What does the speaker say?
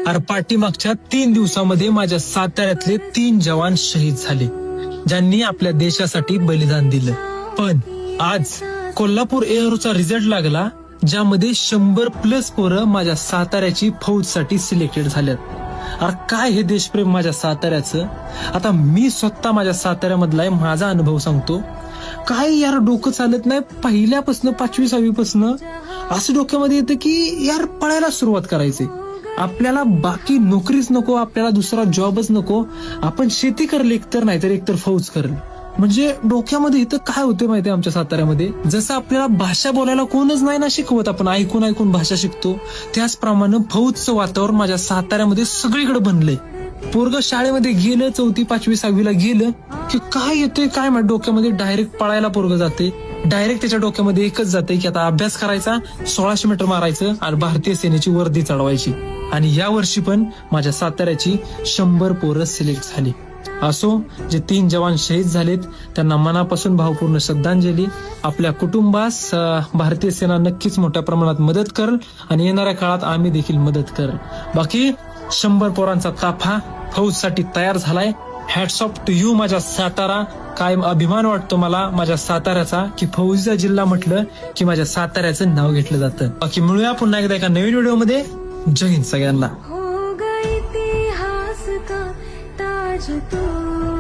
अरे पाठीमागच्या 3 दिवसामध्ये माझ्या साताऱ्यातले 3 जवान शहीद झाले, ज्यांनी आपल्या देशासाठी बलिदान दिलं. पण आज कोल्हापूर एअरोचा रिझल्ट लागला, ज्यामध्ये 100+ पोरं माझ्या साताऱ्याची फौजसाठी सिलेक्टेड झाल्यात. अरे काय हे देशप्रेम माझ्या साताऱ्याचं. आता मी स्वतः माझ्या साताऱ्यामधला आहे, माझा अनुभव सांगतो. काय यार डोकं चालत नाही. पहिल्यापासून 5वी 6वी पासून असं डोक्यामध्ये येतं की यार पळायला सुरुवात करायची. आपल्याला बाकी नोकरीच नको, आपल्याला दुसरा जॉबच नको, आपण शेती करेल एकतर, नाहीतर एकतर फौज करेल. म्हणजे डोक्यामध्ये इथं काय होतं माहितीये आमच्या साताऱ्यामध्ये, जसं आपल्याला भाषा बोलायला कोणच नाही ना शिकवत, आपण ऐकून ऐकून भाषा शिकतो, त्याचप्रमाणे फौजचं वातावरण माझ्या साताऱ्यामध्ये सगळीकडे बनलंय. पोरग शाळेमध्ये गेलं, 4वी 5वी 6वीला गेलं की काय येतंय काय माहिती डोक्यामध्ये, डायरेक्ट पळायला पोरग जाते. डायरेक्ट त्याच्या डोक्यामध्ये एकच जाते की आता अभ्यास करायचा, 1600 मीटर मारायचं आणि भारतीय सेनेची वर्दी चढवायची. आणि या वर्षी पण माझ्या साताऱ्याची 100 पोरं सिलेक्ट झाली. असो, जे 3 जवान शहीद झालेत त्यांना मनापासून भावपूर्ण श्रद्धांजली. आपल्या कुटुंबास भारतीय सेना नक्कीच मोठ्या प्रमाणात मदत करेल आणि येणाऱ्या काळात आम्ही देखील मदत करेल. बाकी 100 पोरांचा ताफा फौजसाठी तयार झालाय. हॅट्स ऑफ टू यू माझ्या सातारा. कायम अभिमान वाटतो मला माझ्या साताऱ्याचा की फौजीचा जिल्हा म्हटलं की माझ्या साताऱ्याचं नाव घेतलं जातं. बाकी मिळूया पुन्हा एकदा एका नवीन व्हिडिओमध्ये. जय हिंद सगळ्यांना. हो गई इतिहास का ताज तू.